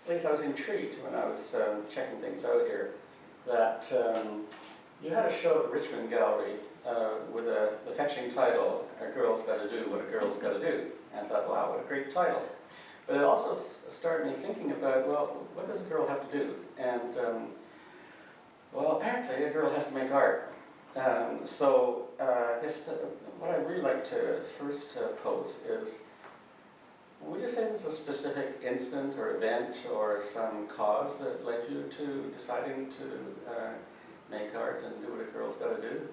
Lyse, I was intrigued when I was checking things out here that you had a show at the Richmond Gallery with the fetching title, "A Girl's Gotta Do What a Girl's Gotta Do." And I thought, wow, what a great title. But it also started me thinking about, well, what does a girl have to do? And, well, apparently a girl has to make art. So I guess what I'd really like to first pose is, would you say there's a specific instant or event or some cause that led you to deciding to make art and do what a girl's got to do?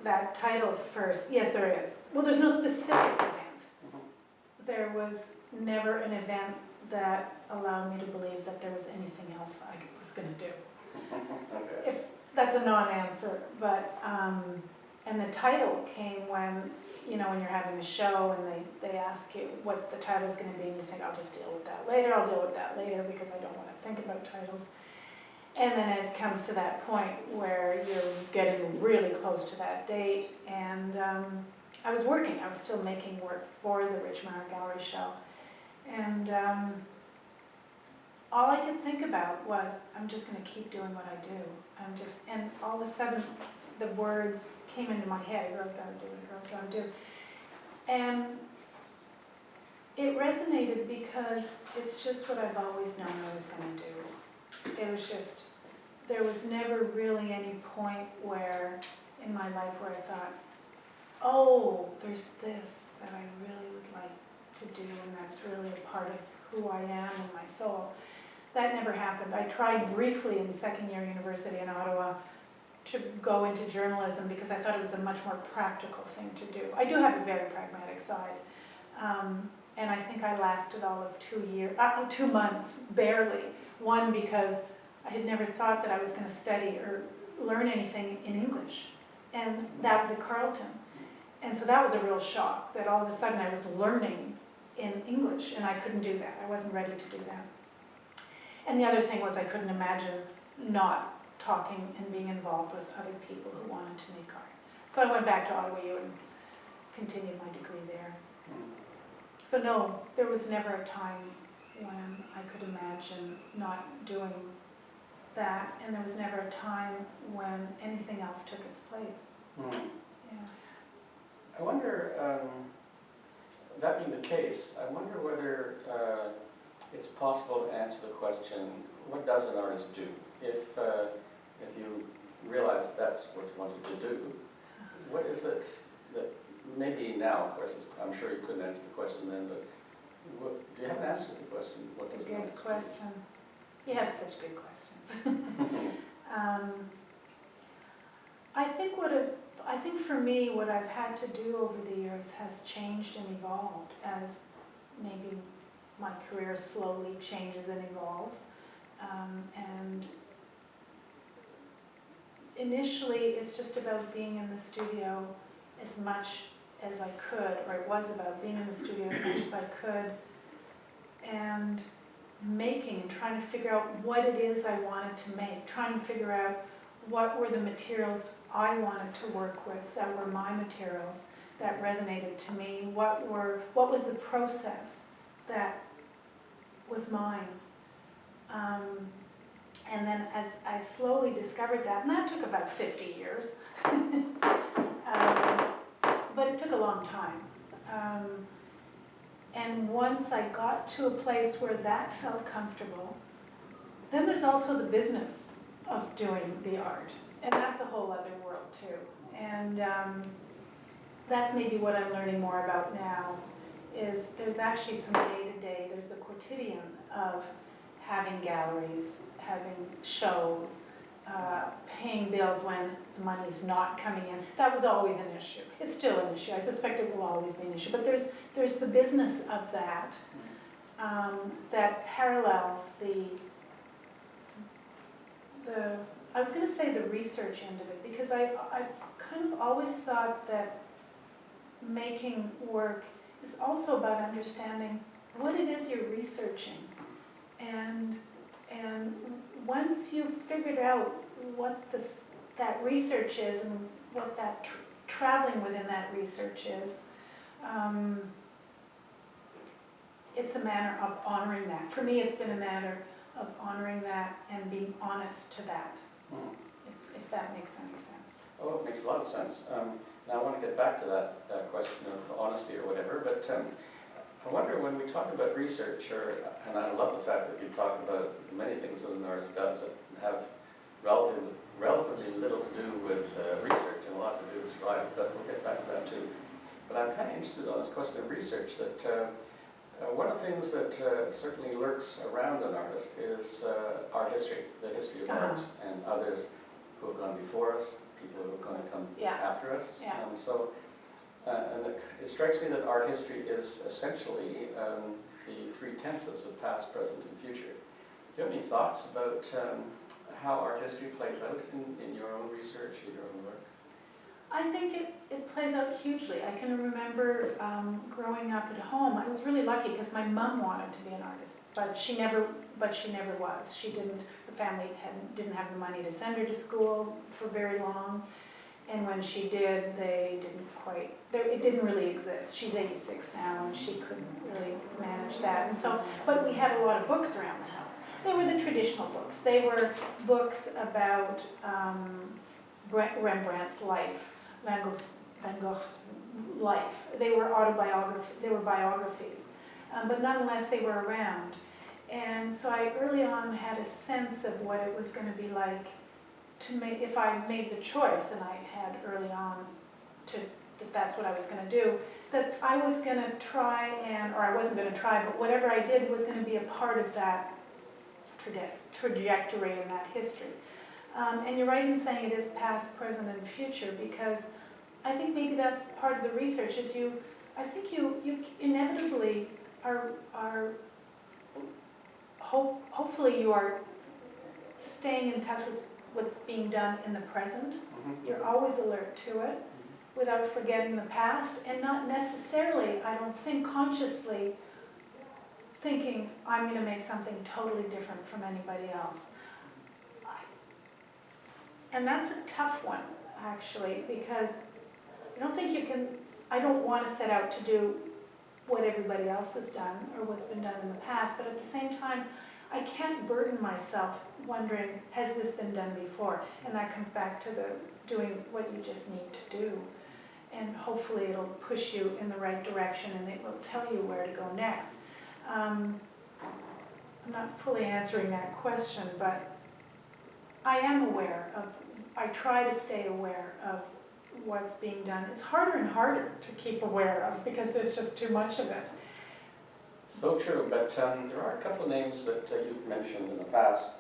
That title first, yes, there is. Well, there's no specific event. There was never an event that allowed me to believe that there was anything else I was going to do. Okay. If that's a non-answer, but and the title came when, you know, when you're having a show and they ask you what the title is going to be, and you think, I'll just deal with that later, because I don't want to think about titles. And then it comes to that point where you're getting really close to that date, and I was working, I was still making work for the Richmond Art Gallery show, and all I could think about was, I'm just going to keep doing what I do. And all of a sudden, the words came into my head, a girl's got to do what a girl's got to do. And it resonated because it's just what I've always known I was going to do. It was just, there was never really any point where, in my life, where I thought, oh, there's this that I really would like to do, and that's really a part of who I am and my soul. That never happened. I tried briefly in second year university in Ottawa to go into journalism because I thought it was a much more practical thing to do. I do have a very pragmatic side. And I think I lasted all of 2 months, barely. One, because I had never thought that I was going to study or learn anything in English. And that was at Carleton. And so that was a real shock, that all of a sudden I was learning in English, and I couldn't do that. I wasn't ready to do that. And the other thing was I couldn't imagine not talking and being involved with other people who wanted to make art. So I went back to Ottawa U and continued my degree there. So no, there was never a time when I could imagine not doing that, and there was never a time when anything else took its place. Yeah. I wonder, that being the case, I wonder whether it's possible to answer the question, what does an artist do? If you realize that's what you wanted to do, what is it that, maybe now, of course, I'm sure you couldn't answer the question then, but do you have an answer to the question? What It's does a an good artist question. You have such good questions. I think for me, what I've had to do over the years has changed and evolved as maybe my career slowly changes and evolves. And initially, it's just about being in the studio as much as I could, or it was about being in the studio as much as I could, and making and trying to figure out what it is I wanted to make, trying to figure out what were the materials I wanted to work with that were my materials, that resonated to me, what was the process that was mine. And then as I slowly discovered that, and that took about 50 years, but it took a long time. And once I got to a place where that felt comfortable, then there's also the business of doing the art. And that's a whole other world too. And that's maybe what I'm learning more about now, is there's actually some day-to-day, there's the quotidian of having galleries, having shows, paying bills when the money's not coming in. That was always an issue. It's still an issue. I suspect it will always be an issue. But there's the business of that that parallels the I was going to say the research end of it, because I've kind of always thought that making work is also about understanding what it is you're researching. And once you've figured out what that research is and what that traveling within that research is, it's a matter of honoring that. For me, it's been a matter of honoring that and being honest to that, if that makes any sense. Oh, it makes a lot of sense. Now I want to get back to that question of honesty or whatever, but I wonder when we talk about research, and I love the fact that you talk about many things that an artist does that have relatively little to do with research and a lot to do with survival, but we'll get back to that too. But I'm kind of interested on this question of research, that one of the things that certainly lurks around an artist is art history, the history of art, and others who have gone before us, people who are going to come after us. Yeah. And it strikes me that art history is essentially the three tenses of past, present, and future. Do you have any thoughts about how art history plays out in your own research, in your own work? I think it plays out hugely. I can remember growing up at home. I was really lucky because my mom wanted to be an artist, but she never was. She didn't. Her family didn't have the money to send her to school for very long, and when she did, they didn't quite. It didn't really exist. She's 86 now, and she couldn't really manage that. And so, but we had a lot of books around the house. They were the traditional books. They were books about Rembrandt's life, Van Gogh's life. They were biographies, but nonetheless they were around. And so I early on had a sense of what it was going to be like to make, if I made the choice, and I had early on that that's what I was going to do, that I was going to try or I wasn't going to try, but whatever I did was going to be a part of that trajectory and that history. And you're right in saying it is past, present, and future, because I think maybe that's part of the research is I think you inevitably are hopefully you are staying in touch with what's being done in the present. You're always alert to it without forgetting the past, and not necessarily, I don't think, consciously thinking, I'm going to make something totally different from anybody else. And that's a tough one, actually, because I don't think you can, I don't want to set out to do what everybody else has done or what's been done in the past, but at the same time, I can't burden myself wondering, has this been done before? And that comes back to doing what you just need to do. And hopefully it'll push you in the right direction and it will tell you where to go next. I'm not fully answering that question, but I am aware of, I try to stay aware of what's being done. It's harder and harder to keep aware of because there's just too much of it. So true, but there are a couple of names that you've mentioned in the past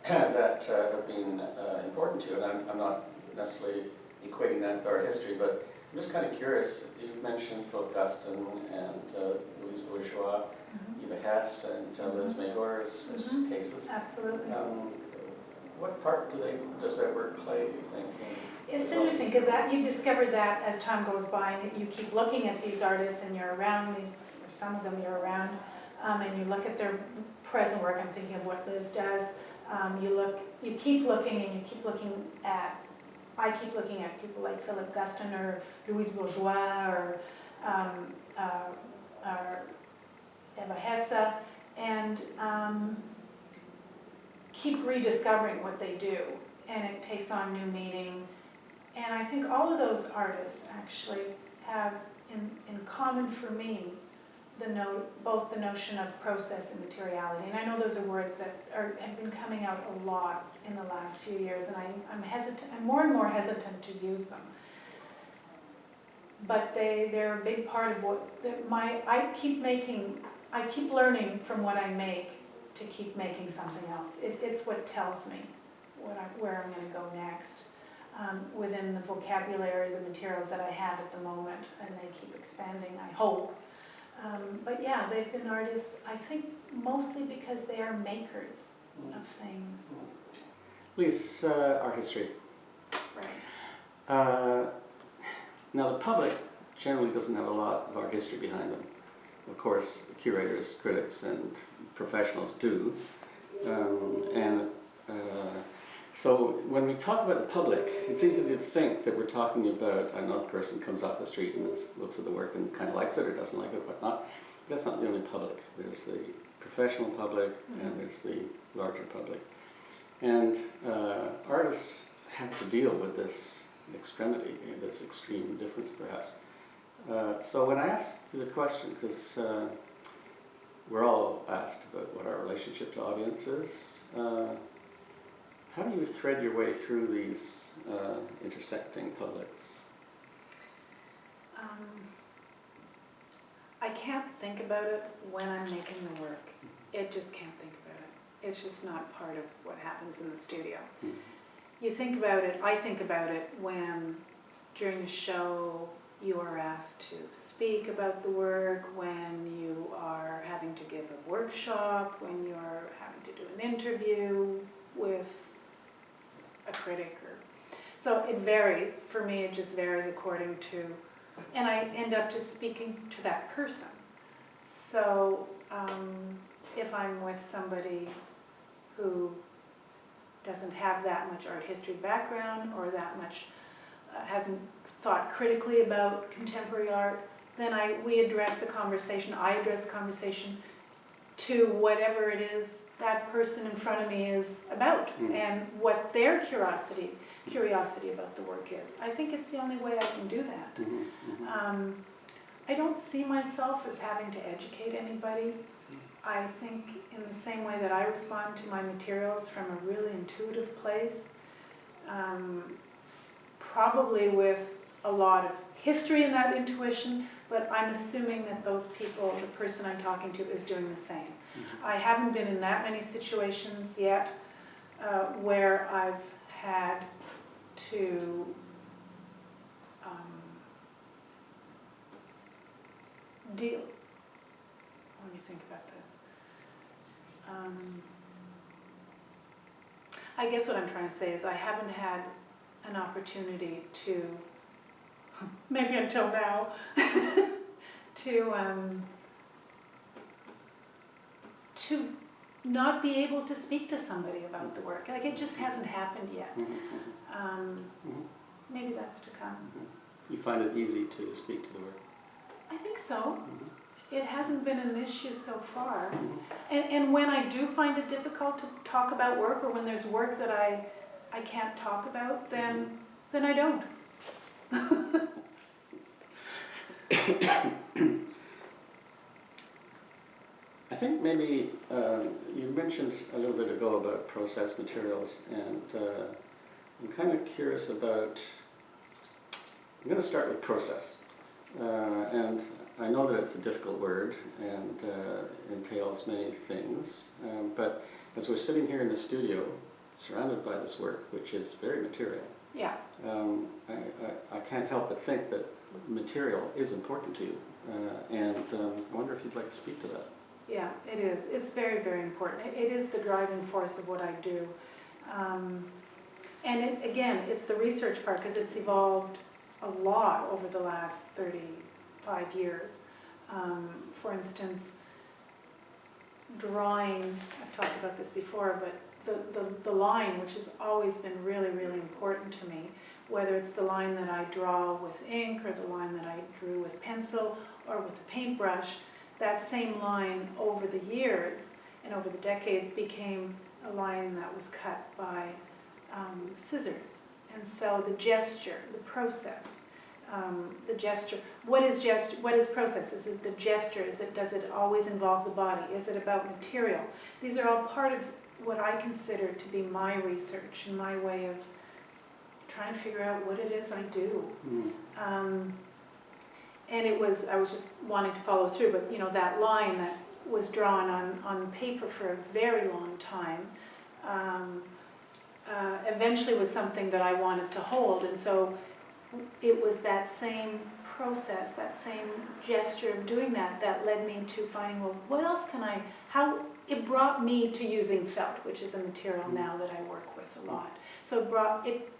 that have been important to you, and I'm not necessarily equating that with art history, but I'm just kind of curious. You've mentioned Philip Guston and Louise Bourgeois, Eva Hess, and Lemieux as cases. Absolutely. What part does their work play, do you think? It's interesting because you discover that as time goes by, and you keep looking at these artists, and you're around these, or some of them you're around, and you look at their present work. I'm thinking of what Liz does. You keep looking, and you keep looking at. I keep looking at people like Philip Guston or Louise Bourgeois or Eva Hesse, and keep rediscovering what they do, and it takes on new meaning. And I think all of those artists actually have in common for me both the notion of process and materiality. And I know those are words that have been coming out a lot in the last few years, and I'm more and more hesitant to use them. But they're a big part of what I keep learning from what I make to keep making something else. It's what tells me where I'm going to go next. Within the vocabulary, the materials that I have at the moment, and they keep expanding, I hope. But yeah, they've been artists, I think, mostly because they are makers of things. Lyse, art history. Right. Now the public generally doesn't have a lot of art history behind them. Of course, curators, critics, and professionals do. So when we talk about the public, it's easy to think that we're talking about, I don't know, a person comes off the street and looks at the work and kind of likes it or doesn't like it, whatnot. that's not the only public. There's the professional public and there's the larger public. And artists have to deal with this extremity, this extreme difference perhaps. So when I asked you the question, because we're all asked about what our relationship to audience is, how do you thread your way through these intersecting publics? I can't think about it when I'm making the work. It just can't think about it. It's just not part of what happens in the studio. You think about it, I think about it when during the show you are asked to speak about the work, when you are having to give a workshop, when you are having to do an interview with a critic. So it varies. For me, it just varies according to, and I end up just speaking to that person. So if I'm with somebody who doesn't have that much art history background or that much hasn't thought critically about contemporary art, then we address the conversation, I address the conversation to whatever it is that person in front of me is about and what their curiosity about the work is. I think it's the only way I can do that. I don't see myself as having to educate anybody. I think in the same way that I respond to my materials from a really intuitive place, probably with a lot of history in that intuition, but I'm assuming that those people, the person I'm talking to, is doing the same. I haven't been in that many situations yet where I've had to deal. Let me think about this. I guess what I'm trying to say is I haven't had an opportunity to, maybe until now, to not be able to speak to somebody about the work. Like, it just hasn't happened yet. Maybe that's to come. You find it easy to speak to the work? I think so. It hasn't been an issue so far. And when I do find it difficult to talk about work, or when there's work that I can't talk about, then I don't. I think maybe you mentioned a little bit ago about process materials, and I'm kind of curious about, I'm going to start with process. And I know that it's a difficult word and entails many things, but as we're sitting here in the studio, surrounded by this work, which is very material, Yeah. I can't help but think that material is important to you, and I wonder if you'd like to speak to that. Yeah, it is. It's very, very important. It is the driving force of what I do. And again, it's the research part, because it's evolved a lot over the last 35 years. For instance, drawing, I've talked about this before, but the line, which has always been really, really important to me, whether it's the line that I draw with ink or the line that I drew with pencil or with a paintbrush, that same line over the years and over the decades became a line that was cut by scissors. And so the gesture, the process, the gesture. What is process? Is it the gesture? Does it always involve the body? Is it about material? These are all part of what I consider to be my research and my way of trying to figure out what it is I do. And I was just wanting to follow through, but you know, that line that was drawn on paper for a very long time eventually was something that I wanted to hold, and so it was that same process, that same gesture of doing that led me to finding, well, what else can how it brought me to using felt, which is a material now that I work with a lot. So it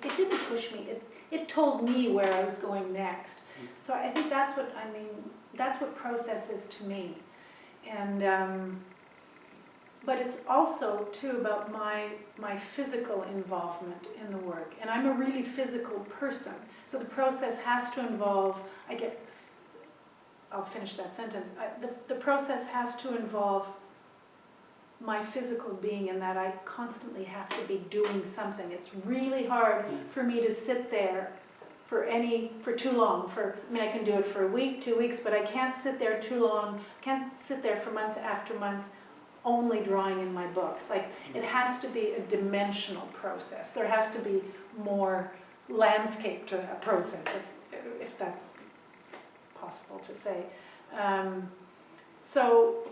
didn't push me, it told me where I was going next. So I think that's what process is to me. And but it's also too about my physical involvement in the work. And I'm a really physical person. So the process has to involve, I'll finish that sentence. The process has to involve my physical being in that I constantly have to be doing something. It's really hard for me to sit there for too long. I mean, I can do it for a week, 2 weeks, but I can't sit there too long. I can't sit there for month after month only drawing in my books. Like, it has to be a dimensional process. There has to be more landscape to that process, if that's possible to say. So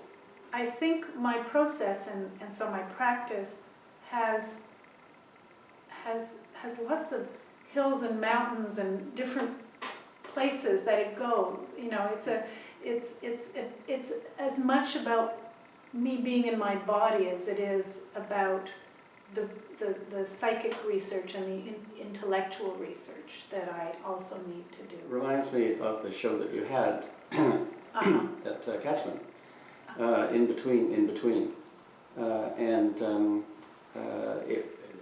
I think my process and so my practice has lots of hills and mountains and different places that it goes. You know, it's as much about me being in my body as it is about the psychic research and the intellectual research that I also need to do. Reminds me of the show that you had at Katzman, in between,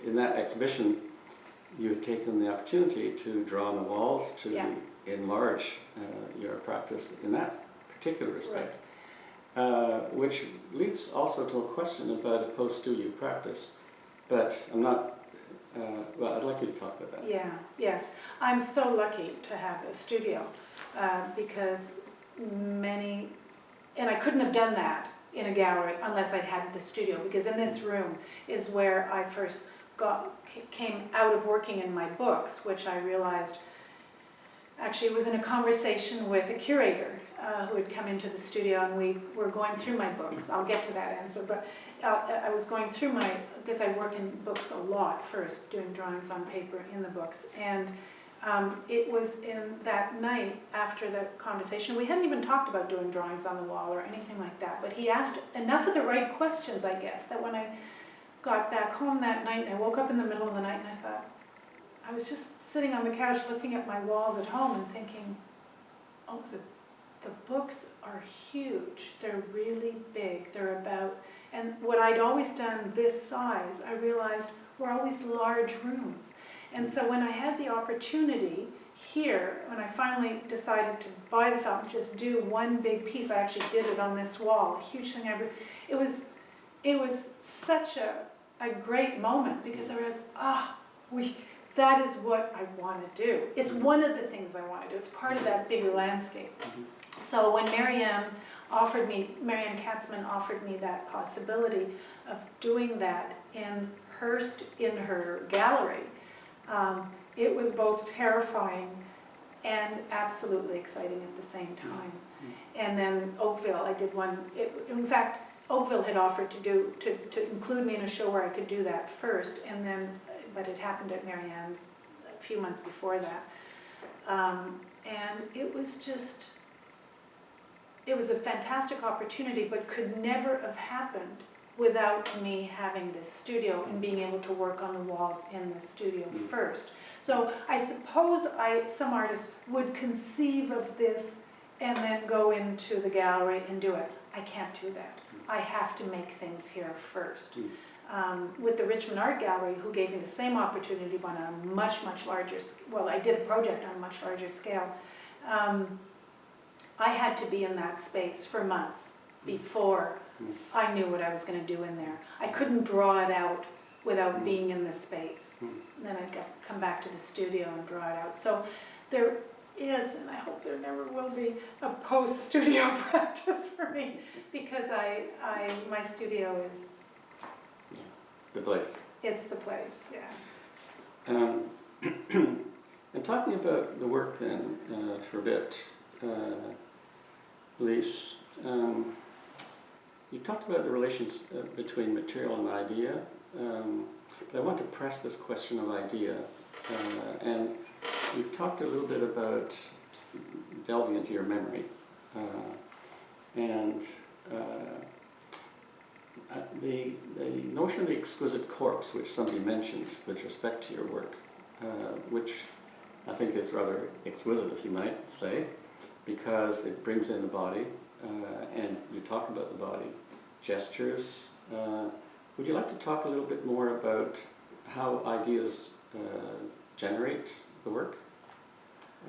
in that exhibition, you had taken the opportunity to draw on the walls to enlarge your practice in that particular respect, which leads also to a question about a post-studio practice. But I'm not, well, I'd like you to talk about that. Yeah, yes. I'm so lucky to have a studio because and I couldn't have done that in a gallery unless I'd had the studio, because in this room is where I first came out of working in my books, which I realized actually was in a conversation with a curator who had come into the studio, and we were going through my books. I'll get to that answer, but I was going through because I work in books a lot first, doing drawings on paper in the books, and it was in that night after the conversation, we hadn't even talked about doing drawings on the wall or anything like that, but he asked enough of the right questions, I guess, that when I got back home that night, and I woke up in the middle of the night, and I thought, I was just sitting on the couch looking at my walls at home and thinking, oh, the books are huge. They're really big. They're about, and what I'd always done this size, I realized were always large rooms. And so when I had the opportunity here, when I finally decided to buy the fountain, just do one big piece, I actually did it on this wall, a huge thing. It was such a great moment, because I realized, that is what I want to do. It's one of the things I want to do. It's part of that bigger landscape. So when Marianne Katzman offered me that possibility of doing that in her gallery, it was both terrifying and absolutely exciting at the same time. And then Oakville, I did one. In fact, Oakville had offered to include me in a show where I could do that first, and then, but it happened at Marianne's a few months before that. And it was a fantastic opportunity, but could never have happened without me having this studio and being able to work on the walls in the studio first. So I suppose some artists would conceive of this and then go into the gallery and do it. I can't do that. I have to make things here first. With the Richmond Art Gallery, who gave me the same opportunity but on a much, much larger, well, I did a project on a much larger scale. I had to be in that space for months before I knew what I was going to do in there. I couldn't draw it out without being in the space. Then I'd come back to the studio and draw it out. So there is, and I hope there never will be, a post-studio practice for me, because my studio is the place. It's the place, yeah. And talking about the work then for a bit, Lyse, you talked about the relations between material and idea, but I want to press this question of idea, and you talked a little bit about delving into your memory, and the notion of the exquisite corpse, which somebody mentioned with respect to your work, which I think is rather exquisite, if you might say, because it brings in the body, and you talk about the body, gestures. Would you like to talk a little bit more about how ideas generate the work?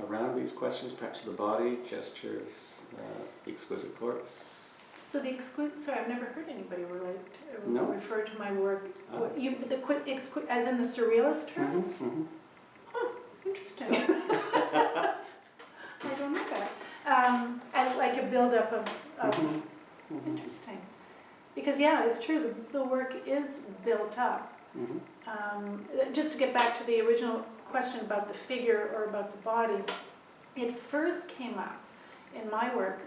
around these questions, perhaps the body, gestures, the exquisite corpse? So the sorry, I've never heard anybody No. refer to my work. Oh. As in the surrealist term? Huh, interesting. I don't know that. As like a build-up of interesting. Because yeah, it's true, the work is built up. Just to get back to the original question about the figure or about the body, it first came up in my work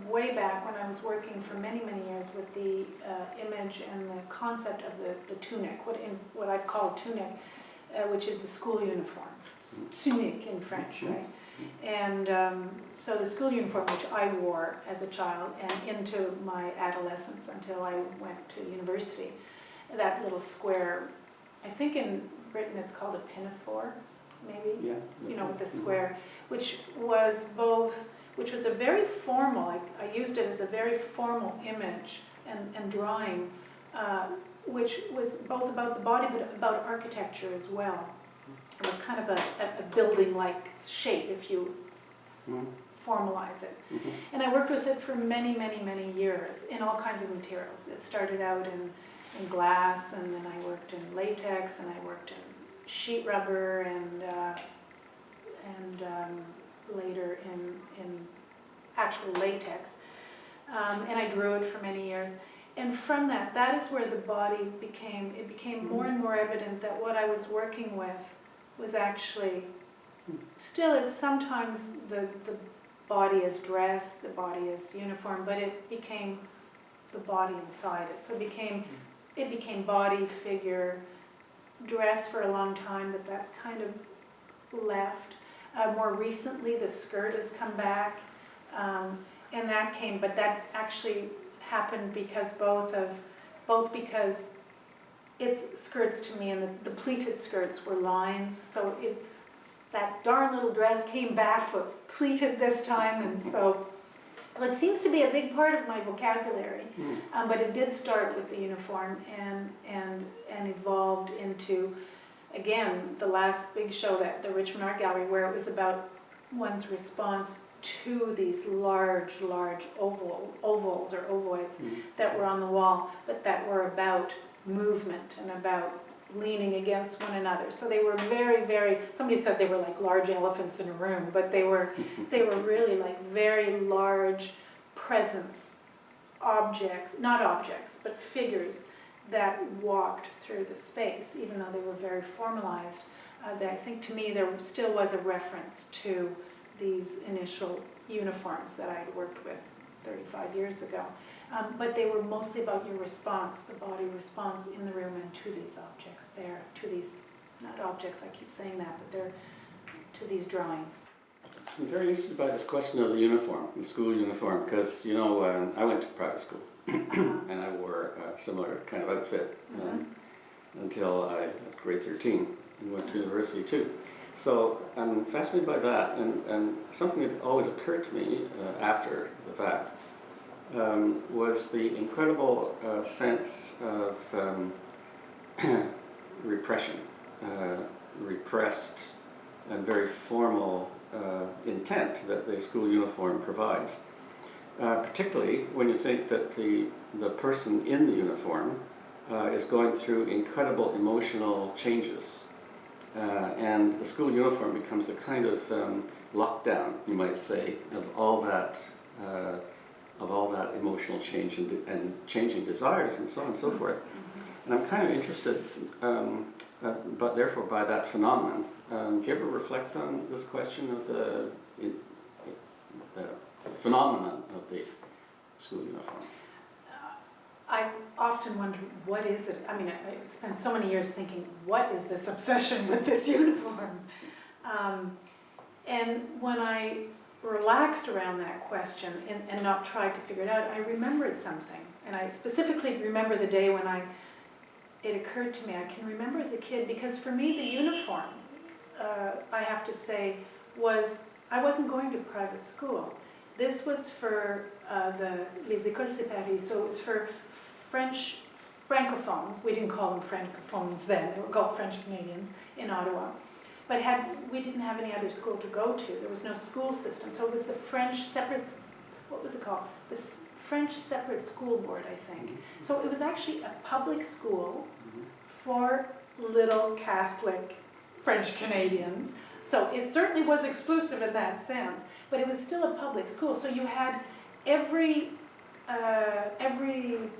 way back when I was working for many, many years with the image and the concept of the tunic, what I've called tunic, which is the school uniform. Tunique in French, right? And so the school uniform, which I wore as a child and into my adolescence until I went to university, that little square, I think in Britain it's called a pinafore, maybe? Yeah. You know, with the square, which was a very formal, I used it as a very formal image and drawing, which was both about the body but about architecture as well. It was kind of a building-like shape if you formalize it. And I worked with it for many, many, many years in all kinds of materials. It started out in glass, and then I worked in latex, and I worked in sheet rubber, and later in actual latex. And I drew it for many years. And from that is where the body became more and more evident that what I was working with was actually, still is sometimes the body is dress, the body is uniform, but it became the body inside it. So it became body, figure, dress for a long time, but that's kind of left. More recently, the skirt has come back, and but that actually happened because both because it's skirts to me, and the pleated skirts were lines, so that darn little dress came back, but pleated this time, and so it seems to be a big part of my vocabulary. But it did start with the uniform and evolved into, again, the last big show, that the Richmond Art Gallery, where it was about one's response to these large ovals or ovoids that were on the wall, but that were about movement and about leaning against one another. So they were very, very, somebody said they were like large elephants in a room, but they were really like very large presence, objects, not objects, but figures that walked through the space, even though they were very formalized. I think to me there still was a reference to these initial uniforms that I had worked with 35 years ago. But they were mostly about your response, the body response in the room, and to these objects there, to these, not objects, I keep saying that, but they're to these drawings. I'm very interested by this question of the uniform, the school uniform, because, you know, I went to private school and I wore a similar kind of outfit until I at grade 13 and went to university too. So I'm fascinated by that, and something that always occurred to me after the fact was the incredible sense of repression, repressed and very formal intent that the school uniform provides. Particularly when you think that the person in the uniform is going through incredible emotional changes. And the school uniform becomes a kind of lockdown, you might say, of all that emotional change and changing desires and so on and so forth. And I'm kind of interested, but therefore by that phenomenon. Do you ever reflect on this question of the phenomenon of the school uniform? I often wonder, what is it? I mean, I spent so many years thinking, what is this obsession with this uniform? And when I relaxed around that question and not tried to figure it out, I remembered something. And I specifically remember the day when it occurred to me, I can remember as a kid, because for me the uniform, I have to say, I wasn't going to private school. This was for les écoles séparées, so it was for French francophones. We didn't call them francophones then, they were called French Canadians in Ottawa. but we didn't have any other school to go to. There was no school system, so it was the French separate, what was it called? The French separate school board, I think. So it was actually a public school for little Catholic French Canadians. So it certainly was exclusive in that sense, but it was still a public school. So you had every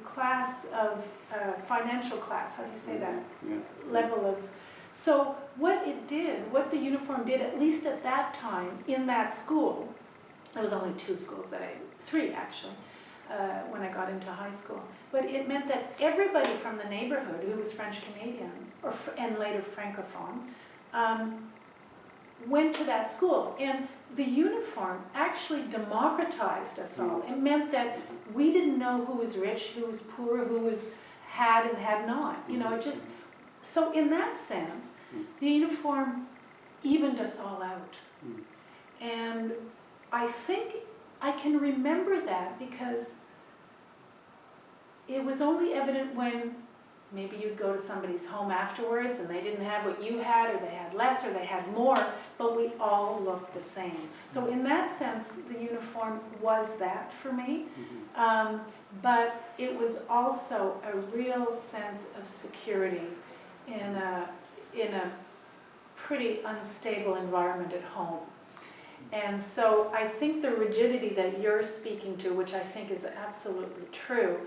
class of financial class, how do you say that? Yeah. Level of. So what the uniform did, at least at that time in that school, there was only three actually, when I got into high school. But it meant that everybody from the neighborhood who was French Canadian and later Francophone went to that school. And the uniform actually democratized us all. It meant that we didn't know who was rich, who was poor, who had and had not. You know, it just, so in that sense, the uniform evened us all out. And I think I can remember that because it was only evident when maybe you'd go to somebody's home afterwards and they didn't have what you had, or they had less, or they had more, but we all looked the same. So in that sense, the uniform was that for me. But it was also a real sense of security in a pretty unstable environment at home. And so I think the rigidity that you're speaking to, which I think is absolutely true,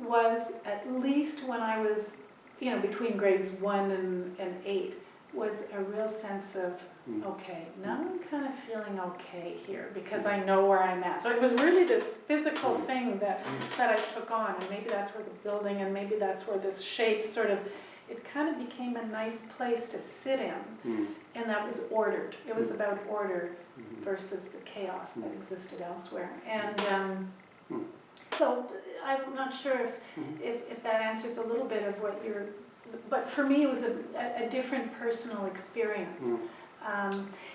was at least when I was, between grades 1 and 8, was a real sense of, okay, now I'm kind of feeling okay here because I know where I'm at. So it was really this physical thing that I took on, and maybe that's where the building, and maybe that's where this shape sort of, it kind of became a nice place to sit in, and that was ordered. It was about order versus the chaos that existed elsewhere. And so I'm not sure if that answers a little bit of what you're, but for me it was a different personal experience.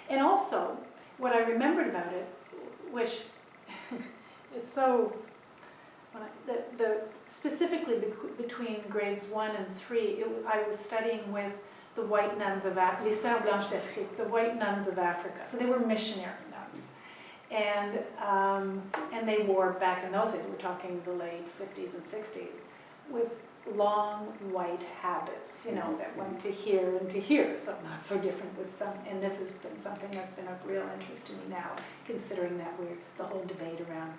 And also, what I remembered about it, which is so, specifically between grades 1 and 3, I was studying with the white nuns of Les Sœurs Blanches d'Afrique, the white nuns of Africa. So they were missionary nuns. And they wore, back in those days, we're talking the late 50s and 60s, with long white habits, that went to here and to here. So not so different with some, and this has been something that's been of real interest to me now, considering that we're the whole debate around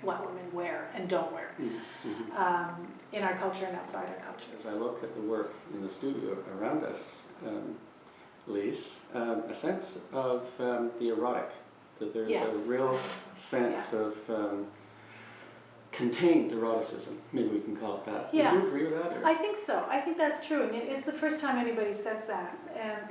what women wear and don't wear in our culture and outside our culture. As I look at the work in the studio around us, Lyse, a sense of the erotic, that there's a real sense of contained eroticism, maybe we can call it that. Yeah. Do you agree with that? Or? I think so. I think that's true, and it's the first time anybody says that,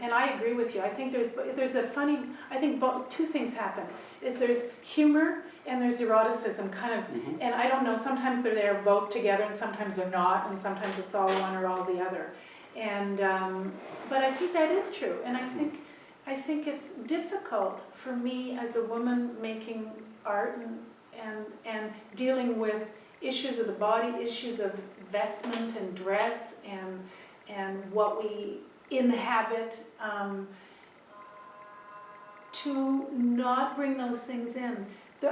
and I agree with you. I think there's a funny, I think two things happen, is there's humor and there's eroticism kind of, and I don't know, sometimes they're there both together and sometimes they're not, and sometimes it's all one or all the other. And, but I think that is true, and I think it's difficult for me as a woman making art and dealing with issues of the body, issues of vestment and dress and what we inhabit, to not bring those things in.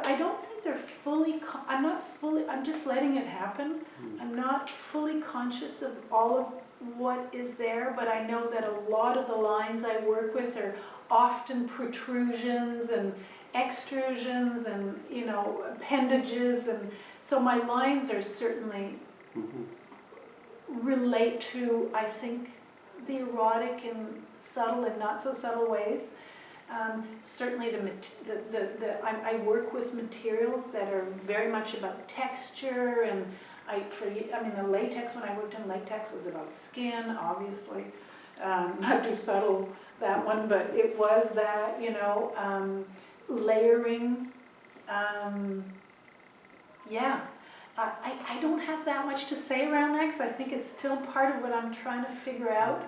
I don't think they're fully, I'm just letting it happen. I'm not fully conscious of all of what is there, but I know that a lot of the lines I work with are often protrusions and extrusions and appendages, and so my lines are certainly relate to, I think, the erotic in subtle and not so subtle ways. Certainly I work with materials that are very much about texture, and the latex, when I worked in latex, was about skin, obviously. Not too subtle, that one, but it was that, layering. I don't have that much to say around that because I think it's still part of what I'm trying to figure out.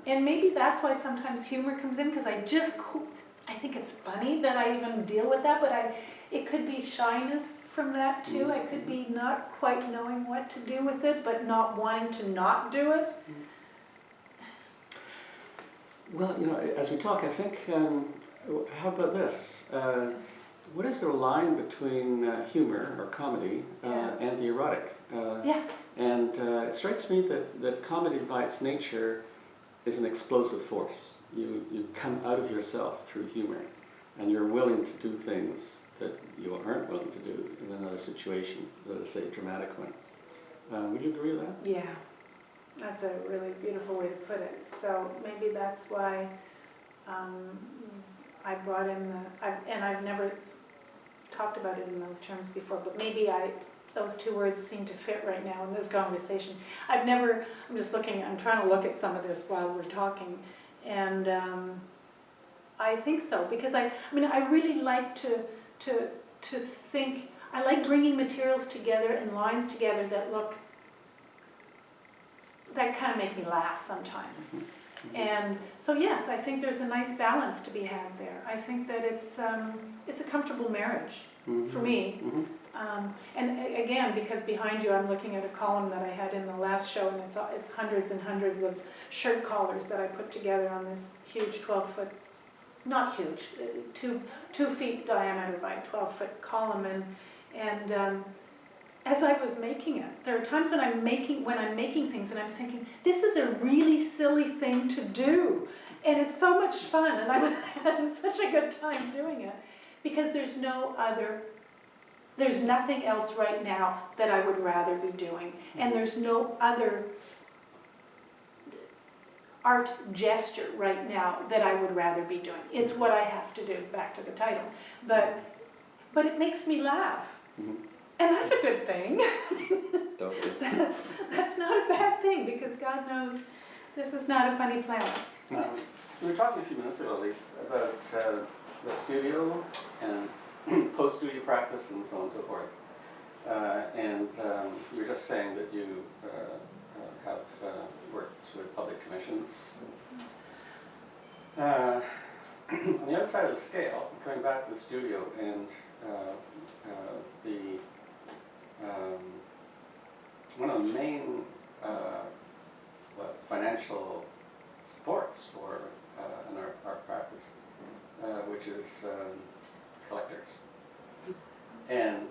And maybe that's why sometimes humor comes in, because I think it's funny that I even deal with that, but it could be shyness from that too. I could be not quite knowing what to do with it, but not wanting to not do it. Well, you know, as we talk, I think, how about this? What is the line between humor or comedy and the erotic? Yeah. And it strikes me that comedy by its nature is an explosive force. You come out of yourself through humor, and you're willing to do things that you aren't willing to do in another situation, let us say a dramatic one. Would you agree with that? Yeah, that's a really beautiful way to put it. So maybe that's why I brought in and I've never talked about it in those terms before, but maybe those two words seem to fit right now in this conversation. I'm trying to look at some of this while we're talking, and I think so, because I really like to think, I like bringing materials together and lines together that kind of make me laugh sometimes. And so yes, I think there's a nice balance to be had there. I think that it's a comfortable marriage for me. And again, because behind you I'm looking at a column that I had in the last show, and it's hundreds and hundreds of shirt collars that I put together on this huge 12-foot, not huge, 2 feet diameter by 12-foot column. And as I was making it, there are times when I'm making things and I'm thinking, this is a really silly thing to do. And it's so much fun, and I'm having such a good time doing it, because there's nothing else right now that I would rather be doing. And there's no other art gesture right now that I would rather be doing. It's what I have to do, back to the title. But it makes me laugh. And that's a good thing. Totally. That's not a bad thing, because God knows this is not a funny planet. We were talking a few minutes ago, Lyse, about the studio and post-studio practice and so on and so forth. And you were just saying that you have worked with public commissions. On the other side of the scale, coming back to the studio and one of the main financial supports for an art practice, which is collectors. And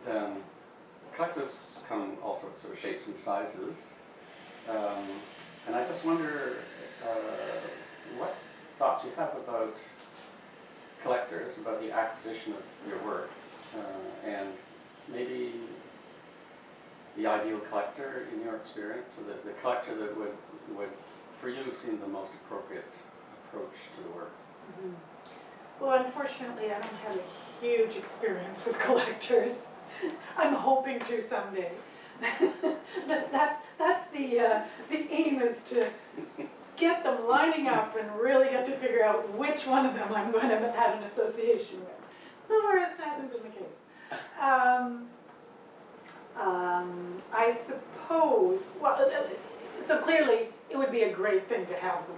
collectors come in all sorts of shapes and sizes. And I just wonder what thoughts you have about collectors, about the acquisition of your work, and maybe the ideal collector in your experience, so that the collector that would for you seem the most appropriate approach to the work. Well, unfortunately, I don't have a huge experience with collectors. I'm hoping to someday. That's the aim, is to get them lining up and really get to figure out which one of them I'm going to have an association with. So far, it hasn't been the case. I suppose, well, so clearly it would be a great thing to have them,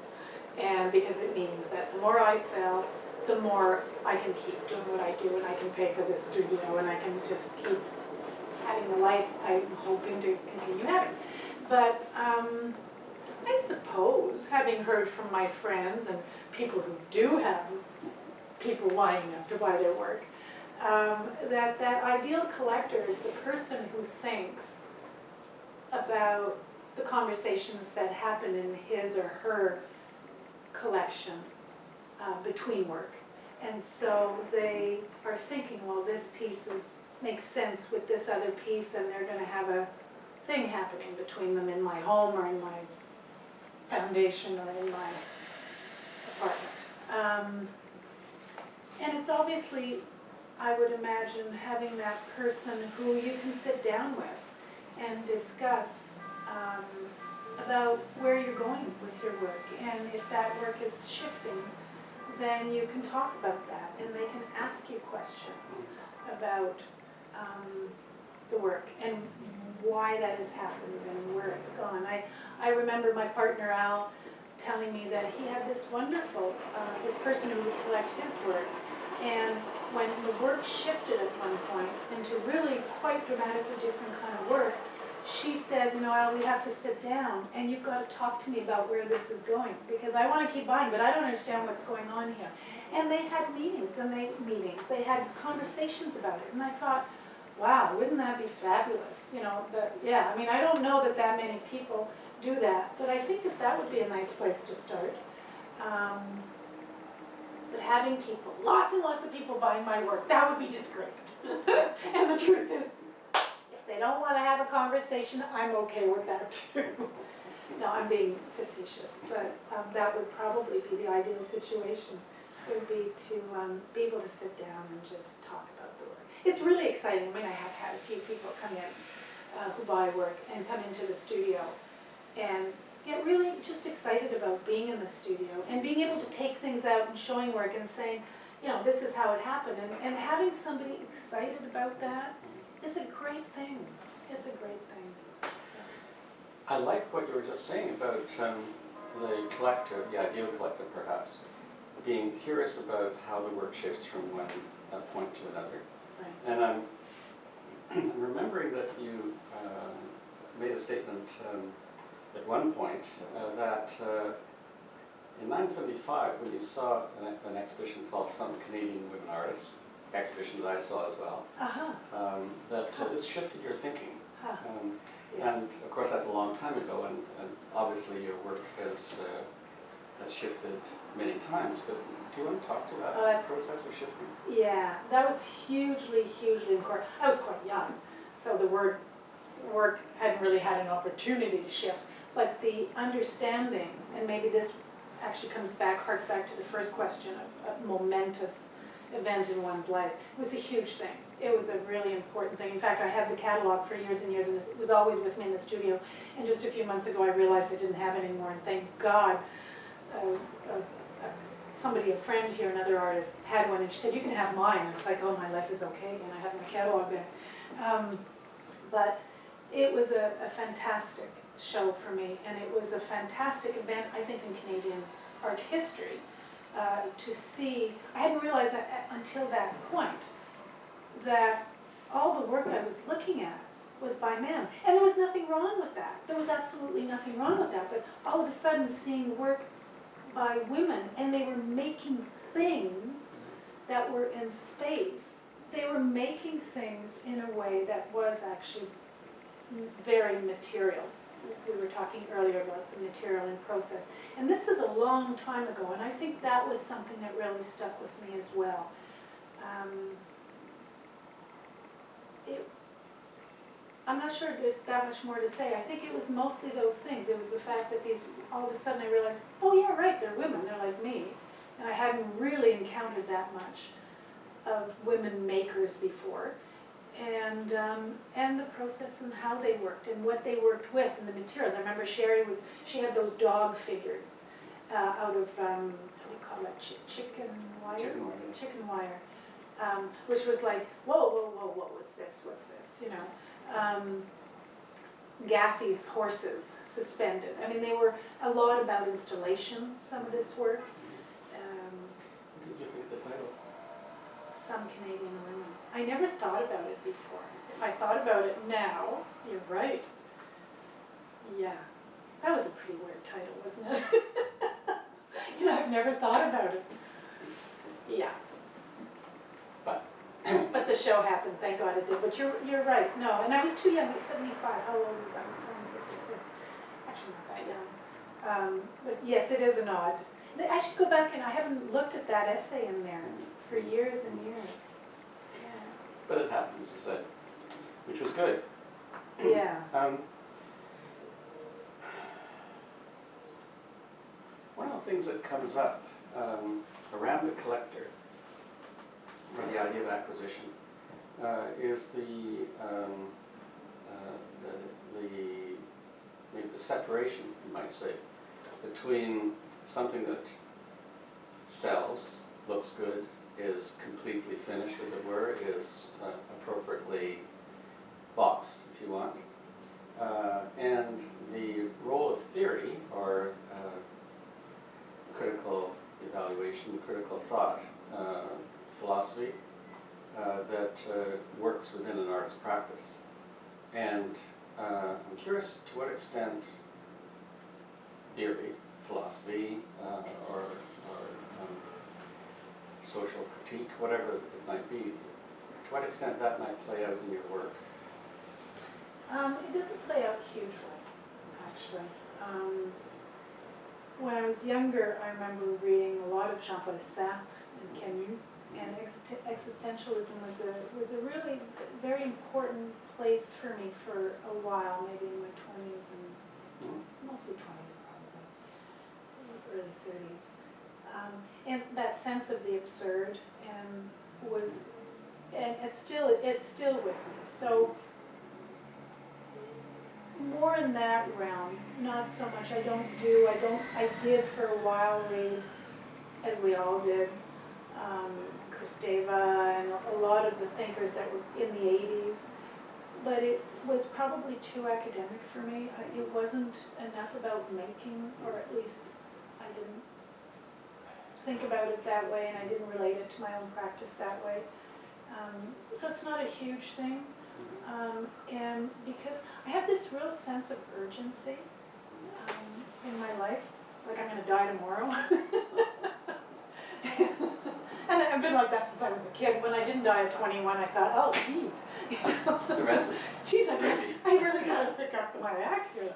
and because it means that the more I sell, the more I can keep doing what I do, and I can pay for this studio, and I can just keep having the life I'm hoping to continue having. But I suppose, having heard from my friends and people who do have people lining up to buy their work, that ideal collector is the person who thinks about the conversations that happen in his or her collection between work. And so they are thinking, well, this piece makes sense with this other piece, and they're going to have a thing happening between them in my home or in my foundation or in my apartment. And it's obviously, I would imagine, having that person who you can sit down with and discuss about where you're going with your work. And if that work is shifting, then you can talk about that, and they can ask you questions about the work and why that has happened and where it's gone. I remember my partner Al telling me that he had this wonderful, this person who would collect his work, and when the work shifted at one point into really quite dramatically different kind of work, she said, Noelle, we have to sit down and you've got to talk to me about where this is going, because I want to keep buying, but I don't understand what's going on here. And they had meetings, they had conversations about it, and I thought, wow, wouldn't that be fabulous? Yeah, I mean, I don't know that many people do that, but I think that would be a nice place to start. But having people, lots and lots of people buying my work, that would be just great. And the truth is, if they don't want to have a conversation, I'm okay with that too. No, I'm being facetious, but that would probably be the ideal situation. It would be to be able to sit down and just talk about the work. It's really exciting. I mean, I have had a few people come in who buy work and come into the studio and get really just excited about being in the studio and being able to take things out and showing work and saying, this is how it happened. And having somebody excited about that is a great thing. It's a great thing. So. I like what you were just saying about the collector, the ideal collector perhaps, being curious about how the work shifts from one point to another. Right. And I'm remembering that you made a statement at one point that in 1975, when you saw an exhibition called Some Canadian Women Artists, exhibition that I saw as well, that this shifted your thinking. Yes. And of course that's a long time ago, and obviously your work has shifted many times, but do you want to talk to that process of shifting? Yeah, that was hugely, hugely important. I was quite young, so the work hadn't really had an opportunity to shift, but the understanding, and maybe this actually harks back to the first question of a momentous event in one's life. It was a huge thing. It was a really important thing. In fact, I had the catalog for years and years, and it was always with me in the studio. And just a few months ago, I realized I didn't have it anymore, and thank God, a friend here, another artist, had one, and she said, you can have mine. And it's like, oh, my life is okay again. I have my catalog back. But it was a fantastic show for me, and it was a fantastic event, I think, in Canadian art history, to see. I hadn't realized that until that point, that all the work I was looking at was by men. And there was nothing wrong with that. There was absolutely nothing wrong with that. But all of a sudden seeing work by women, and they were making things that were in space. They were making things in a way that was actually very material. We were talking earlier about the material and process. And this is a long time ago, and I think that was something that really stuck with me as well. I'm not sure there's that much more to say. I think it was mostly those things. It was the fact that all of a sudden I realized, oh yeah, right, they're women, they're like me. And I hadn't really encountered that much of women makers before. And the process and how they worked and what they worked with and the materials. I remember she had those dog figures out of, how do you call it, chicken wire? Chicken wire. Which was like, whoa, what's this, Gathy's horses suspended. I mean, they were a lot about installation, some of this work. What did you think of the title? Some Canadian Women. I never thought about it before. If I thought about it now, you're right. Yeah, that was a pretty weird title, wasn't it? I've never thought about it. Yeah. But the show happened, thank God it did. But you're right, no. And I was too young, I was 75. How old was I? I was born in 56. Actually not that young. But yes, it is an odd. I should go back, and I haven't looked at that essay in there for years and years. Yeah. But it happened, as you said, which was good. Yeah. One of the things that comes up around the collector, or the idea of acquisition, is maybe the separation, you might say, between something that sells, looks good, is completely finished, as it were, is appropriately boxed, if you want, and the role of theory, or critical evaluation, critical thought, philosophy, that works within an artist's practice. And I'm curious to what extent theory, philosophy, or social critique, whatever it might be, to what extent that might play out in your work. It doesn't play out hugely, actually. When I was younger, I remember reading a lot of Jean-Paul Sartre and Camus, and existentialism was a really very important place for me for a while, maybe in my 20s and mostly 20s probably, early 30s. And that sense of the absurd and it's still with me. So more in that realm, not so much. I did for a while read, as we all did, Kristeva and a lot of the thinkers that were in the 80s, but it was probably too academic for me. It wasn't enough about making, or at least I didn't think about it that way, and I didn't relate it to my own practice that way. So it's not a huge thing. And because I have this real sense of urgency in my life, like I'm going to die tomorrow. And I've been like that since I was a kid. When I didn't die at 21, I thought, oh, geez. The rest is geez, I really got to pick up my act here.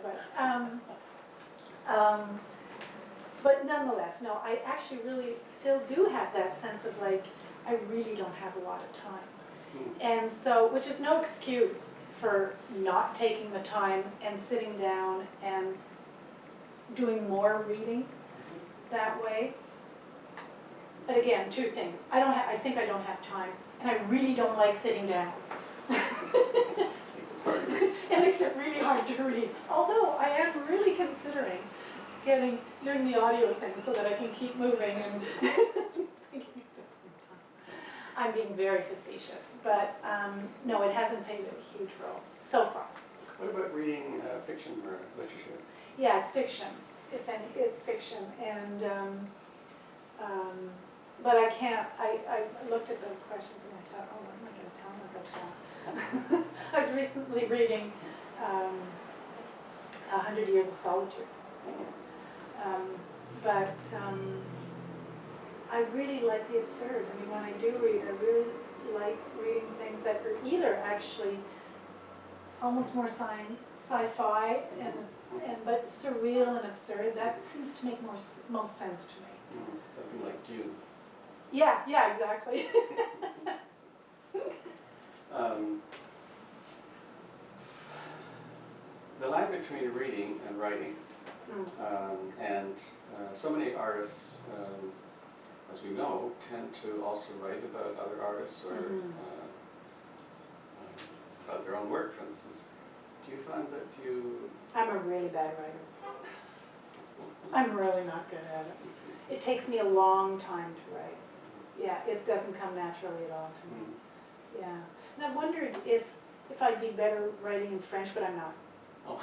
But nonetheless, no, I actually really still do have that sense of like, I really don't have a lot of time. And so, which is no excuse for not taking the time and sitting down and doing more reading that way. But again, two things. I think I don't have time, and I really don't like sitting down. It makes it really hard to read. Although I am really considering doing the audio thing so that I can keep moving and thinking at the same time. I'm being very facetious, but no, it hasn't played a huge role so far. What about reading fiction or literature? Yeah, it's fiction. If any, it's fiction, and but I can't. I looked at those questions and I thought, oh, what am I going to tell them about that? I was recently reading 100 Years of Solitude, but I really like the absurd. I mean, when I do read, I really like reading things that are either actually almost more sci-fi but surreal and absurd. That seems to make most sense to me. Something like Dune. Yeah, exactly. The line between reading and writing, and so many artists, as we know, tend to also write about other artists or about their own work, for instance. Do you find that you... I'm a really bad writer. I'm really not good at it. It takes me a long time to write. Yeah, it doesn't come naturally at all to me. Yeah. And I wondered if I'd be better writing in French, but I'm not. Oh,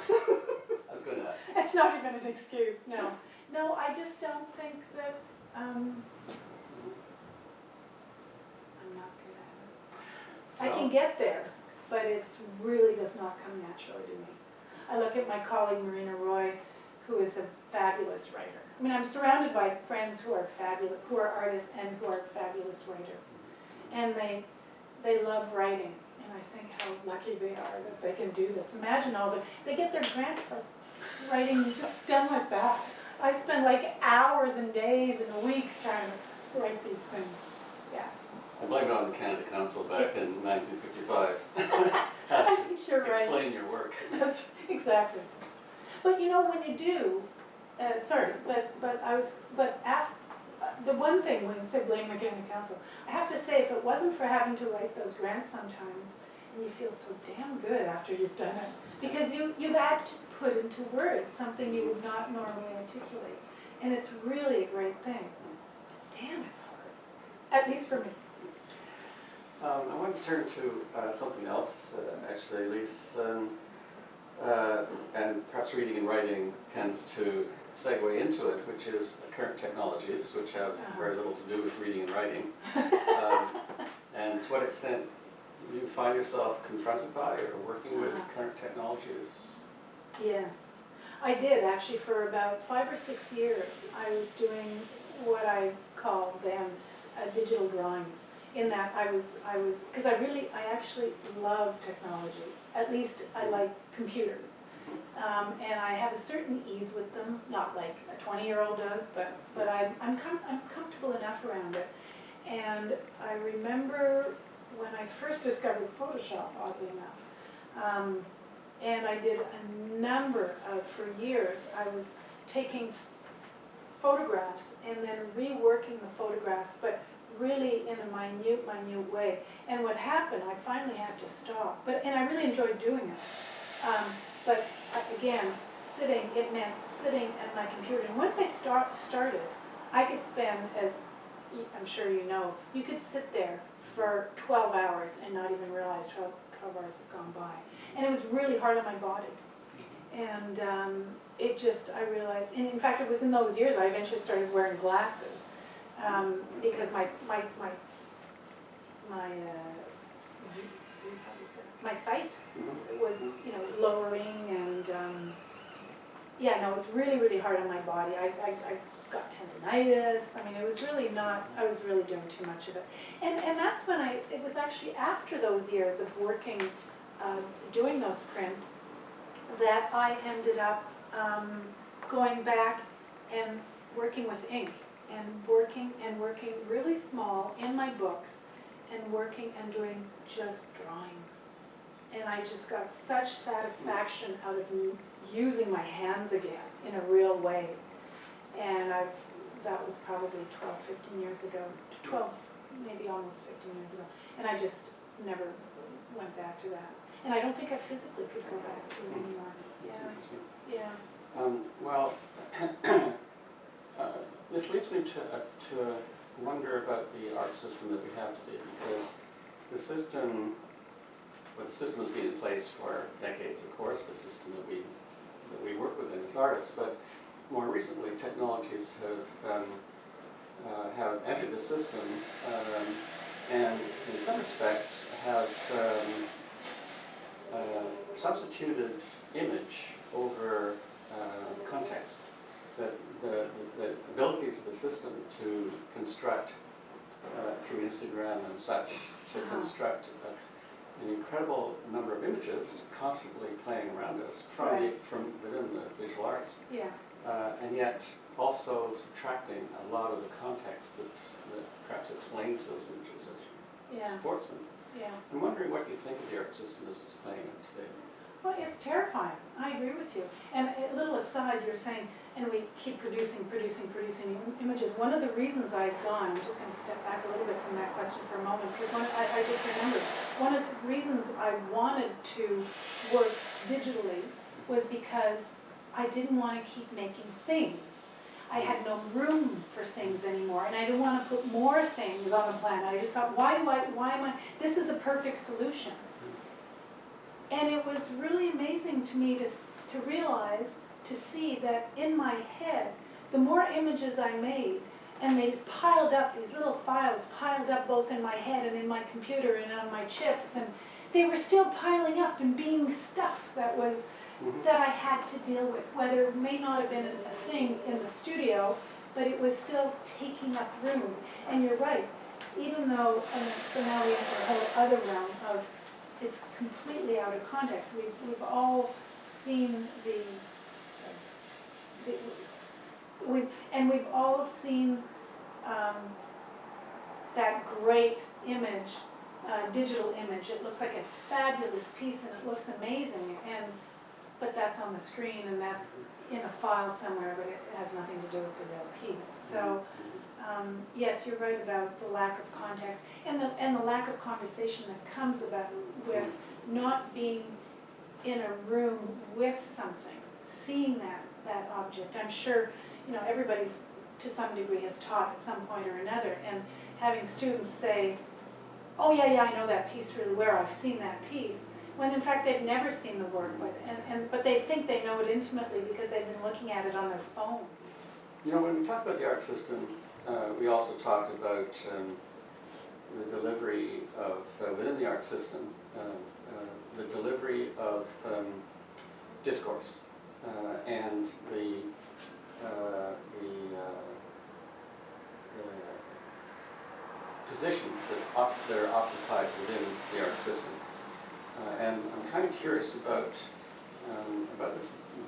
I was going to ask. It's not even an excuse, no. No, I just don't think that I'm not good at it. I can get there, but it really does not come naturally to me. I look at my colleague Marina Roy, who is a fabulous writer. I mean, I'm surrounded by friends who are fabulous, who are artists and who are fabulous writers. And they love writing. And I think how lucky they are that they can do this. Imagine they get their grants for writing just done like that. I spend like hours and days and weeks trying to write these things. Yeah. I blame it on the Canada Council back in 1955. I think you're right. Explain your work. That's exactly. But you know, when you do, the one thing when you say blame the Canada Council, I have to say, if it wasn't for having to write those grants sometimes, and you feel so damn good after you've done it, because you've had to put into words something you would not normally articulate, and it's really a great thing. Damn, it's hard, at least for me. I want to turn to something else, actually, Lyse, and perhaps reading and writing tends to segue into it, which is current technologies, which have very little to do with reading and writing. And to what extent you find yourself confronted by or working with Uh-huh. current technologies? Yes, I did actually for about 5 or 6 years. I was doing what I call then digital drawings. In that I was, because I actually love technology. At least I like computers. And I have a certain ease with them, not like a 20-year-old does, but I'm comfortable enough around it. And I remember when I first discovered Photoshop, oddly enough, and I did a number of, for years, I was taking photographs and then reworking the photographs, but really in a minute way. And what happened, I finally had to stop, and I really enjoyed doing it. But again, it meant sitting at my computer. And once I started, I could spend, as I'm sure you know, you could sit there for 12 hours and not even realize 12 hours have gone by. And it was really hard on my body. And I realized, and in fact it was in those years I eventually started wearing glasses because my sight was, lowering, and yeah, no, it was really, really hard on my body. I got tendinitis. I mean, it was really not, I was really doing too much of it. And that's when it was actually after those years of working, doing those prints, that I ended up going back and working with ink, and working really small in my books, and working and doing just drawings. And I just got such satisfaction out of using my hands again in a real way. And that was probably 12, 15 years ago, 12, maybe almost 15 years ago. And I just never went back to that. And I don't think I physically could go back to it anymore. Yeah, yeah. Well, this leads me to wonder about the art system that we have today, because the system has been in place for decades, of course, the system that we work within as artists, but more recently technologies have entered the system and in some respects have substituted image over context. The abilities of the system to construct through Instagram and such, to construct an incredible number of images constantly playing around us from within the visual arts. Yeah. And yet also subtracting a lot of the context that perhaps explains those images as supports them. Yeah. I'm wondering what you think of the art system as it's playing out today. Well, it's terrifying. I agree with you. And a little aside, you're saying, and we keep producing images. One of the reasons I've gone, I'm just going to step back a little bit from that question for a moment, because I just remembered, one of the reasons I wanted to work digitally was because I didn't want to keep making things. I had no room for things anymore, and I didn't want to put more things on the planet. I just thought, why am I, this is a perfect solution. And it was really amazing to me to realize, to see that in my head, the more images I made, and they piled up, these little files piled up both in my head and in my computer and on my chips, and they were still piling up and being stuff that I had to deal with, whether it may not have been a thing in the studio, but it was still taking up room. And you're right, even though, so now we enter a whole other realm of, it's completely out of context. We've all seen we've all seen that great image, digital image. It looks like a fabulous piece and it looks amazing, but that's on the screen and that's in a file somewhere, but it has nothing to do with the real piece. So yes, you're right about the lack of context and the lack of conversation that comes about with not being in a room with something, seeing that object. I'm sure, everybody's to some degree has taught at some point or another, and having students say, oh yeah, I know that piece really well, I've seen that piece, when in fact they've never seen the work, but they think they know it intimately because they've been looking at it on their phone. When we talk about the art system, we also talk about the delivery of, within the art system, the delivery of discourse and the positions that are occupied within the art system. And I'm kind of curious about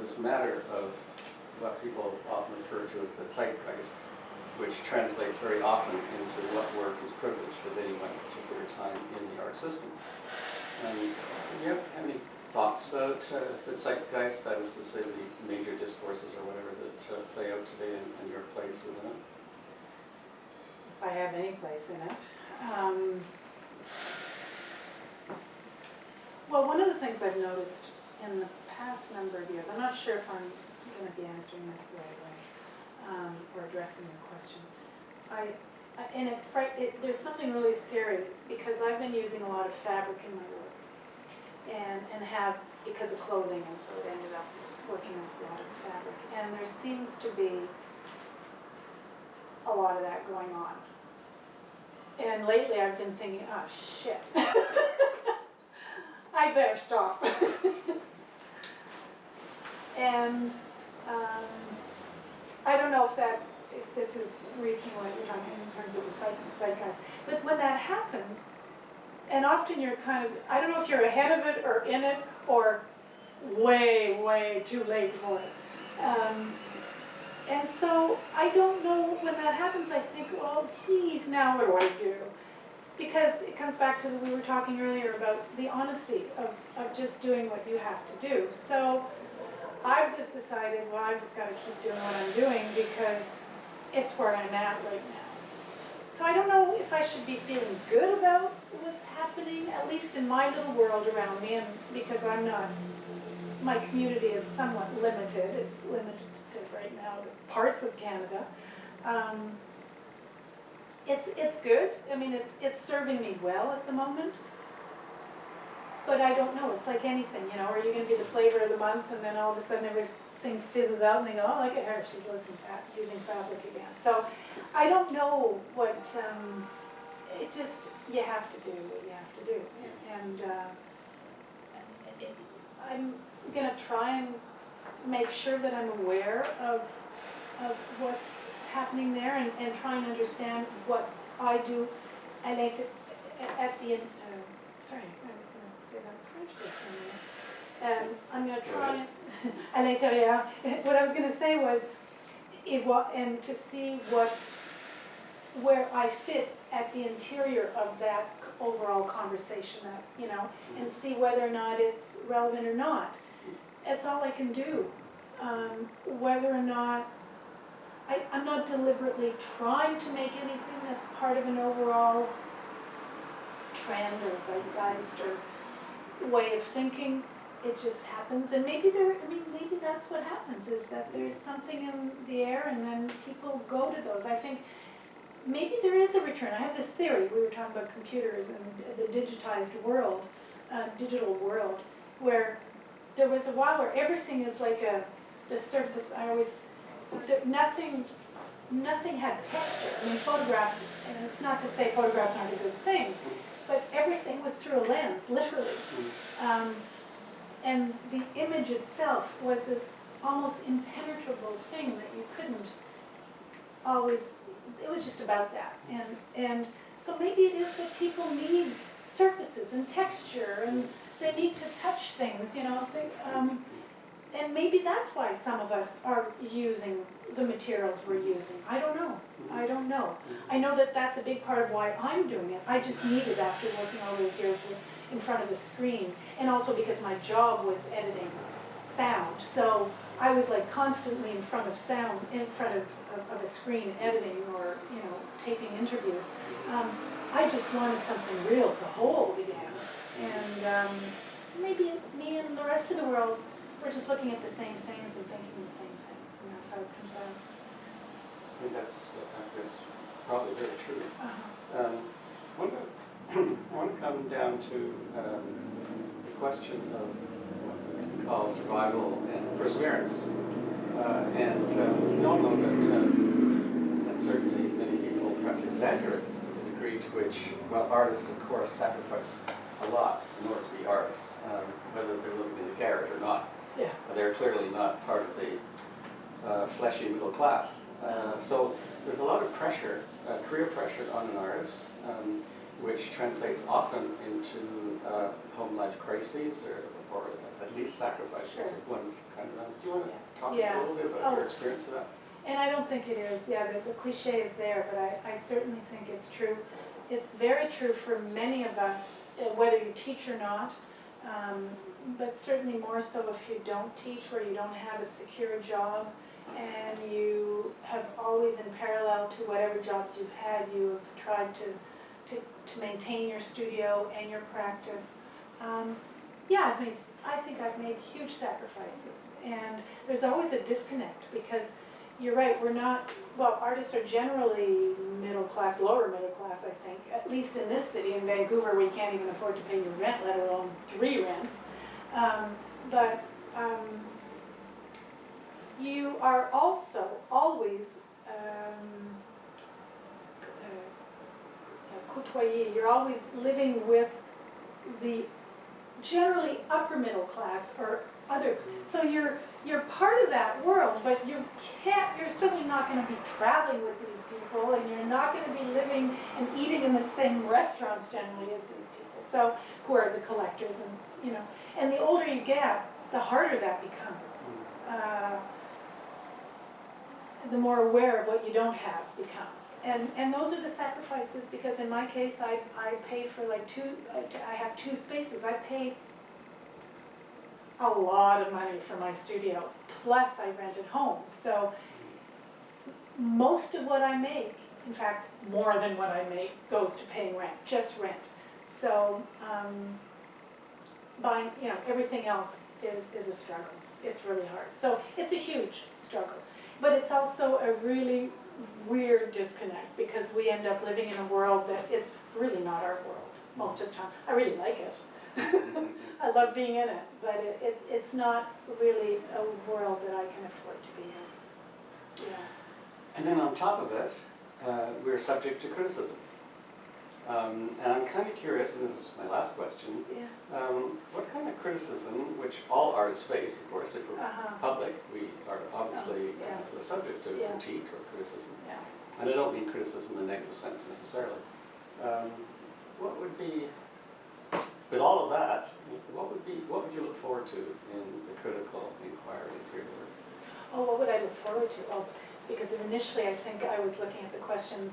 this matter of what people often refer to as the zeitgeist, which translates very often into what work is privileged at any one particular time in the art system. Do you have any thoughts about the zeitgeist, that is to say the major discourses or whatever that play out today and your place within it? If I have any place in it. Well, one of the things I've noticed in the past number of years, I'm not sure if I'm going to be answering this the right way or addressing your question. There's something really scary because I've been using a lot of fabric in my work and have, because of clothing, and so it ended up working with a lot of fabric. And there seems to be a lot of that going on. And lately I've been thinking, oh shit, I better stop. And I don't know if this is reaching what you're talking in terms of the zeitgeist, but when that happens, and often you're kind of, I don't know if you're ahead of it or in it or way, way too late for it. And so I don't know, when that happens, I think, well, geez, now what do I do? Because it comes back to we were talking earlier about the honesty of just doing what you have to do. So I've just decided, well, I've just got to keep doing what I'm doing because it's where I'm at right now. So I don't know if I should be feeling good about what's happening, at least in my little world around me, and because I'm not, my community is somewhat limited. It's limited right now to parts of Canada. It's good. I mean, it's serving me well at the moment. But I don't know. It's like anything, you know. Are you going to be the flavor of the month, and then all of a sudden everything fizzes out, and they go, "Oh, look at her. She's using fabric again." So I don't know what. It just, you have to do what you have to do, and I'm going to try and make sure that I'm aware of what's happening there and try and understand what I do. I like to, at the end, sorry, I was going to say that in French there for a minute. I'm going to try and, à l'intérieur, what I was going to say was, and to see where I fit at the interior of that overall conversation, that, you know, and see whether or not it's relevant or not. That's all I can do. Whether or not, I'm not deliberately trying to make anything that's part of an overall trend or zeitgeist or way of thinking. It just happens, and maybe maybe that's what happens, is that there's something in the air and then people go to those. I think maybe there is a return. I have this theory. We were talking about computers and the digitized world, digital world, where there was a while where everything is like the surface. Nothing had texture. I mean, photographs, and it's not to say photographs aren't a good thing, but everything was through a lens, literally. And the image itself was this almost impenetrable thing that you couldn't always, it was just about that. And so maybe it is that people need surfaces and texture, and they need to touch things, you know. And maybe that's why some of us are using the materials we're using. I don't know. I know that that's a big part of why I'm doing it. I just need it after working all those years in front of a screen, and also because my job was editing sound. So I was like constantly in front of sound, in front of a screen editing or, you know, taping interviews. I just wanted something real to hold again. And maybe me and the rest of the world, we're just looking at the same things and thinking the same things, and that's how it comes out. I think that's probably very true. I want to come down to the question of what we call survival and perseverance. We all know that, and certainly many people perhaps exaggerate the degree to which, well, artists, of course, sacrifice a lot in order to be artists, whether they're living in a garret or not. Yeah. They're clearly not part of the fleshy middle class. So there's a lot of pressure, career pressure on an artist, which translates often into home life crises or at least sacrifices Sure. of one's kind of. Do you want to talk Yeah. a little bit about your experience of that? And I don't think it is, yeah, the cliche is there, but I certainly think it's true. It's very true for many of us, whether you teach or not, but certainly more so if you don't teach, where you don't have a secure job, and you have always, in parallel to whatever jobs you've had, you have tried to maintain your studio and your practice. Yeah, I think I've made huge sacrifices, and there's always a disconnect, because you're right, we're not, well, artists are generally middle class, lower middle class, I think, at least in this city, in Vancouver, where you can't even afford to pay your rent, let alone 3 rents. You are also always côtoyé, you're always living with the generally upper middle class or other, so you're part of that world, but you're certainly not going to be traveling with these people, and you're not going to be living and eating in the same restaurants generally as these people, so who are the collectors, and and the older you get, the harder that becomes. The more aware of what you don't have becomes. And those are the sacrifices, because in my case, I pay for like I have 2 spaces. I pay a lot of money for my studio, plus I rent at home. So most of what I make, in fact, more than what I make, goes to paying rent, just rent. So buying, everything else is a struggle. It's really hard. So it's a huge struggle. But it's also a really weird disconnect, because we end up living in a world that is really not our world most of the time. I really like it. I love being in it, but it's not really a world that I can afford to be in. Yeah. And then on top of it, we're subject to criticism. And I'm kind of curious, and this is my last question, what kind of criticism, which all artists face, of course, if we're public, we are obviously the subject of critique or criticism. Yeah. And I don't mean criticism in a negative sense necessarily. What would be, with all of that, what would you look forward to in the critical inquiry into your work? Oh, what would I look forward to? Oh, because initially I think I was looking at the questions,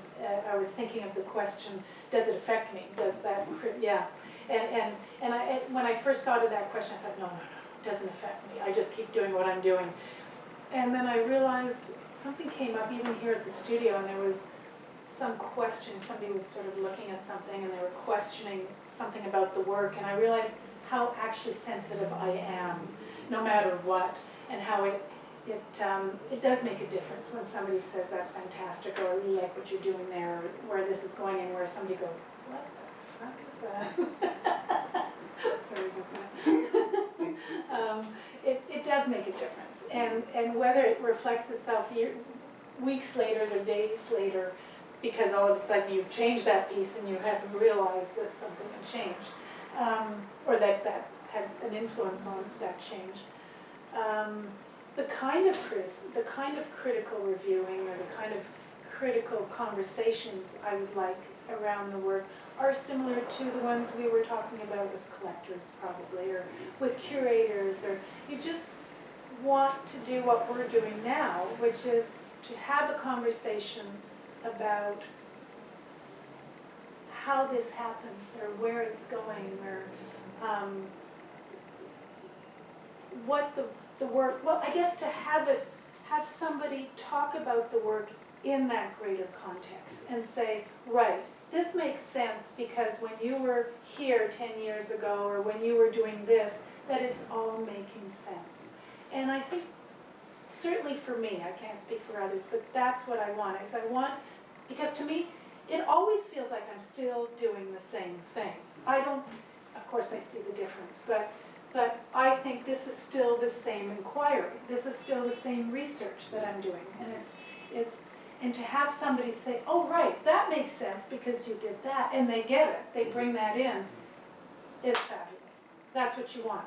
I was thinking of the question, does it affect me? Does that, And when I first thought of that question, I thought, no, it doesn't affect me. I just keep doing what I'm doing. And then I realized something came up even here at the studio, and there was some question, somebody was sort of looking at something and they were questioning something about the work, and I realized how actually sensitive I am, no matter what, and how it does make a difference when somebody says that's fantastic, or I really like what you're doing there, or where this is going, and where somebody goes, what the fuck is that? Sorry about that. It does make a difference, and whether it reflects itself weeks later or days later, because all of a sudden you've changed that piece and you haven't realized that something had changed, or that had an influence on that change. The kind of critical reviewing, or the kind of critical conversations I would like around the work are similar to the ones we were talking about with collectors, probably, or with curators, or you just want to do what we're doing now, which is to have a conversation about how this happens, or where it's going, or what the work, well, I guess to have somebody talk about the work in that greater context and say, right, this makes sense because when you were here 10 years ago, or when you were doing this, that it's all making sense. And I think, certainly for me, I can't speak for others, but that's what I want. Because to me, it always feels like I'm still doing the same thing. Of course I see the difference, but I think this is still the same inquiry. This is still the same research that I'm doing. And And to have somebody say, oh, right, that makes sense because you did that, and they get it, they bring that in, it's fabulous. That's what you want.